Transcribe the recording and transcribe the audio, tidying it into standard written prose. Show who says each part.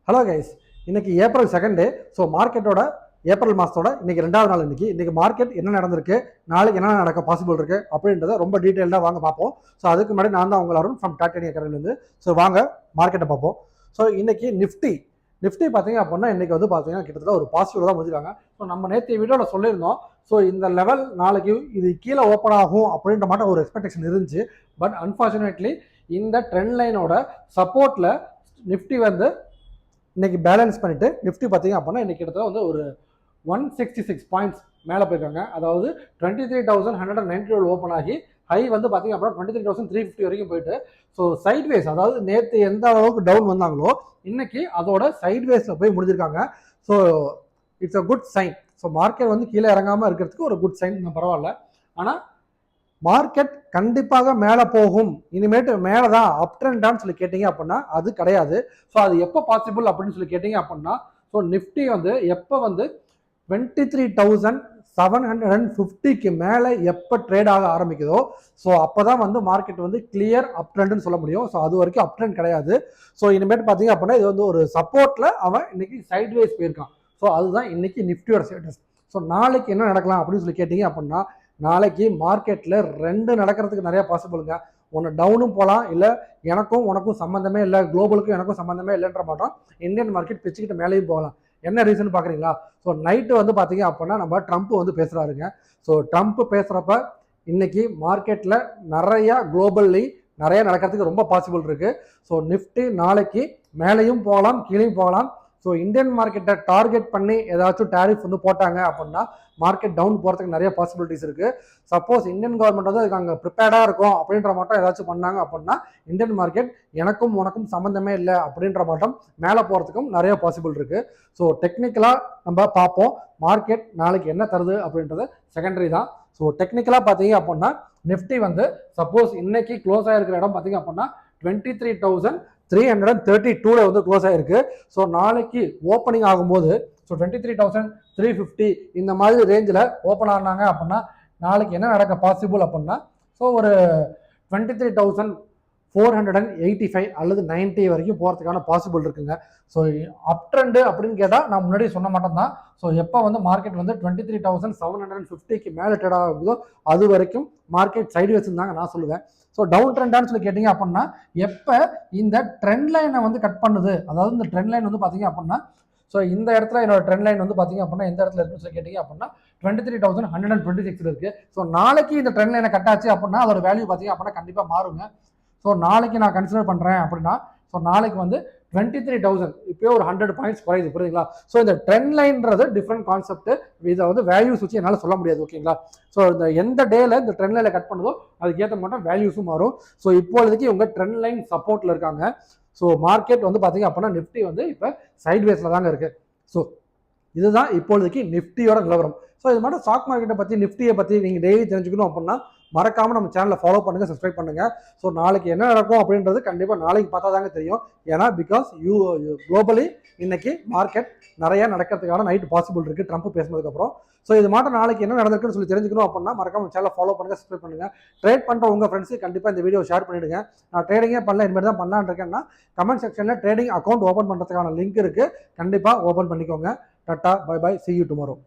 Speaker 1: Hello guys, இன்னைக்கு April 2 டே. So மார்க்கெட்டோட April மாதத்தோட இன்னைக்கு 2வது நாள். இன்னைக்கு மார்க்கெட் என்ன நடந்திருக்கு, நாளைக்கு என்ன நடக்க பாசிபிள் இருக்கு அப்படின்றத ரொம்ப டீட்டெயிலாக வாங்க பார்ப்போம். ஸோ அதுக்கு முன்னாடி நான் தான் உங்கள் அருண் ஃப்ரம் டாக்டனி அகாடமிலேருந்து. ஸோ வாங்க மார்க்கெட்டை பார்ப்போம். ஸோ இன்னைக்கு நிஃப்டி பார்த்தீங்க அப்படின்னா இன்னைக்கு வந்து பார்த்தீங்கன்னா கிட்டத்தட்ட ஒரு பாசிட்டிவ் தான் முடிஞ்சிருக்காங்க. ஸோ நம்ம நேற்று வீடியோவில் சொல்லியிருந்தோம். ஸோ இந்த லெவல் நாளைக்கு இது கீழே ஓப்பன் ஆகும் அப்படின்ற மாதிரி ஒரு எக்ஸ்பெக்டேஷன் இருந்துச்சு. பட் அன்ஃபார்ச்சுனேட்லி இந்த ட்ரெண்ட் லைனோட சப்போர்ட்டில் நிஃப்டி வந்து இன்னைக்கு பேலன்ஸ் பண்ணிட்டு நிஃப்டி பார்த்தீங்க அப்படின்னா இன்னைக்கு கிட்டத்தட்ட வந்து ஒரு 166 பாயிண்ட்ஸ் மேலே போயிருக்காங்க. அதாவது 23,192 ஓப்பன் ஆகி ஹை வந்து பார்த்தீங்க அப்படின்னா 23,350 வரைக்கும் போயிட்டு ஸோ சைட்வேஸ், அதாவது நேற்று எந்த அளவுக்கு டவுன் வந்தாங்களோ இன்னைக்கு அதோட சைட்வேஸில் போய் முடிஞ்சிருக்காங்க. So it's a good sign. So market வந்து கீழே இறங்காமல் இருக்கிறதுக்கு ஒரு குட் சைன், பரவாயில்ல. ஆனால் மார்க்கெட் கண்டிப்பாக மேலே போகும், இனிமேட்டு மேலே தான் அப் ட்ரெண்டான்னு சொல்லி கேட்டீங்க அப்படின்னா அது கிடையாது. ஸோ அது எப்போ பாசிபிள் அப்படின்னு சொல்லி கேட்டீங்க அப்படின்னா ஸோ நிஃப்டி வந்து எப்போ வந்து 23,750க்கு மேலே எப்போ ட்ரேட் ஆக ஆரம்பிக்குதோ ஸோ அப்போ தான் வந்து மார்க்கெட் வந்து கிளியர் அப் ட்ரெண்டுன்னு சொல்ல முடியும். ஸோ அது வரைக்கும் அப் ட்ரெண்ட் கிடையாது. ஸோ இனிமேட்டு பார்த்தீங்க அப்படின்னா இது வந்து ஒரு சப்போர்ட்டில் அவன் இன்னைக்கு சைட்வேஸ் போயிருக்கான். ஸோ அதுதான் இன்னைக்கு நிஃப்டியோட ஸ்டேட்டஸ். ஸோ நாளைக்கு என்ன நடக்கலாம் அப்படின்னு சொல்லி கேட்டீங்க அப்படின்னா நாளைக்கு மார்க்கெட்டில் 2 நடக்கிறதுக்கு நிறைய பாசிபிளுங்க. ஒன்று டவுனும் போகலாம், இல்லை எனக்கும் உனக்கும் சம்மந்தமே இல்லை, குளோபலுக்கும் எனக்கும் சம்மந்தமே இல்லைன்ற மாட்டோம் இந்தியன் மார்க்கெட் பிச்சுக்கிட்டு மேலேயும் போகலாம். என்ன ரீசன் பார்க்குறீங்களா? ஸோ நைட்டு வந்து பார்த்தீங்க அப்படின்னா நம்ம ட்ரம்ப் வந்து பேசுகிறாருங்க. ஸோ ட்ரம்ப் பேசுகிறப்ப இன்னைக்கு மார்க்கெட்டில் நிறையா குளோபல்லி நிறைய நடக்கிறதுக்கு ரொம்ப பாசிபிள் இருக்குது. ஸோ நிஃப்டி நாளைக்கு மேலேயும் போகலாம், கீழேயும் போகலாம். ஸோ இந்தியன் மார்க்கெட்டை டார்கெட் பண்ணி ஏதாச்சும் டேரிஃப் வந்து போட்டாங்க அப்படின்னா மார்க்கெட் டவுன் போகிறதுக்கு நிறைய பாசிபிலிட்டிஸ் இருக்குது. சப்போஸ் இந்தியன் கவர்மெண்ட் வந்து அதுக்கு அங்கே ப்ரிப்பேர்டாக இருக்கும் அப்படின்ற மட்டும் ஏதாச்சும் பண்ணாங்க அப்படின்னா இந்தியன் மார்க்கெட் எனக்கும் உனக்கும் சம்மந்தமே இல்லை அப்படின்ற மட்டும் மேலே போகிறதுக்கும் நிறைய பாசிபிள் இருக்குது. ஸோ டெக்னிக்கலாக நம்ம பார்ப்போம் மார்க்கெட் நாளைக்கு என்ன தருது அப்படின்றது செகண்டரி தான். ஸோ டெக்னிக்கலாக பார்த்தீங்க அப்படின்னா நிஃப்டி வந்து சப்போஸ் இன்னைக்கு க்ளோஸ் ஆகிருக்கிற இடம் பார்த்தீங்க அப்படின்னா 23,332 வந்து க்ளோஸ் ஆயிருக்கு. ஸோ நாளைக்கு ஓப்பனிங் ஆகும்போது ஸோ 23,350 இந்த மாதிரி ரேஞ்சில் ஓப்பன் ஆனாங்க அப்படின்னா நாளைக்கு என்ன நடக்க பாசிபிள் அப்படின்னா ஸோ ஒரு 23,485 அல்லது 90 வரைக்கும் போகிறதுக்கான பாசிபிள் இருக்குங்க. ஸோ அப் ட்ரெண்டு அப்படின்னு கேட்டால் நான் முன்னாடி சொன்ன மாட்டோம் தான். ஸோ எப்போ வந்து மார்க்கெட் வந்து 23,750க்கு மேலே ட்ரேட் ஆகுதோ அது வரைக்கும் மார்க்கெட் சைட்வேஸ் இருந்தாங்க நான் சொல்லுவேன். ஸோ டவுன் ட்ரெண்டான்னு சொல்லி கேட்டிங்க அப்படின்னா எப்போ இந்த ட்ரெண்ட் லைனை வந்து கட் பண்ணுது, அதாவது இந்த ட்ரெண்ட் லைன் வந்து பார்த்தீங்க அப்படின்னா ஸோ இந்த இடத்துல என்னோட ட்ரெண்ட் லைன் வந்து பார்த்தீங்க அப்படின்னா எந்த இடத்துல இருக்குன்னு சொல்லி கேட்டிங்க அப்படின்னா 23,126 இருக்குது. ஸோ நாளைக்கு இந்த ட்ரெண்ட் லைனை கட் ஆச்சு அப்படின்னா அதோட வேல்யூ பார்த்தீங்க அப்படின்னா கண்டிப்பாக மாறுங்க. ஸோ நாளைக்கு நான் கன்சிடர் பண்ணுறேன் அப்படின்னா ஸோ நாளைக்கு வந்து 23,000 இப்போயே ஒரு 100 பாயிண்ட்ஸ் குறையுது, புரியுதுங்களா? ஸோ இந்த ட்ரெண்ட் லைன்றது டிஃப்ரெண்ட் கான்செப்ட், இதை வந்து வேல்யூஸ் வச்சு என்னால் சொல்ல முடியாது, ஓகேங்களா? ஸோ இந்த எந்த டேல இந்த ட்ரெண்ட் லைனை கட் பண்ணுதோ அதுக்கேற்ற மட்டும் வேல்யூஸும் மாறும். ஸோ இப்போதைக்கு உங்கள் ட்ரெண்ட் லைன் சப்போர்ட்டில் இருக்காங்க. ஸோ மார்க்கெட் வந்து பார்த்தீங்க அப்படின்னா நிஃப்டி வந்து இப்போ சைட்வேஸில் தாங்க இருக்குது. ஸோ இதுதான் இப்போதைக்கு நிஃப்டியோட நிலவரம். ஸோ இது மட்டும் ஸ்டாக் மார்க்கெட்டை பற்றி நிஃப்டியை பற்றி நீங்கள் டெய்லி தெரிஞ்சுக்கணும் அப்படின்னா மறக்காமல் நம்ம சேனலை ஃபாலோ பண்ணுங்கள், சப்ஸ்கிரைப் பண்ணுங்கள். ஸோ நாளைக்கு என்ன நடக்கும் அப்படின்றது கண்டிப்பாக நாளைக்கு பார்த்தா தாங்க தெரியும். ஏன்னா பிகாஸ் குளோபலி இன்னைக்கு மார்க்கெட் நிறைய நடக்கிறதுக்கான நைட் பாசிபிள் இருக்குது ட்ரம்ப் பேசினதுக்கப்புறம். ஸோ இது மட்டும் நாளைக்கு என்ன நடக்குன்னு சொல்லி தெரிஞ்சுக்கணும் அப்படின்னா மறக்காம சேனலை ஃபாலோ பண்ணுங்கள், சப்ஸ்கிரைப் பண்ணுங்கள். ட்ரேட் பண்ணுற உங்கள் ஃப்ரெண்ட்ஸுக்கு கண்டிப்பாக இந்த வீடியோ ஷேர் பண்ணிவிடுங்க. நான் ட்ரேடிங்கே பண்ணல, இனிமேல் தான் பண்ணலான்னு இருக்கேன்னா கமெண்ட் செக்ஷனில் ட்ரேடிங் அக்கௌண்ட் ஓப்பன் பண்ணுறதுக்கான லிங்க் இருக்குது, கண்டிப்பாக ஓப்பன் பண்ணிக்கோங்க. Tata, bye bye, see you tomorrow.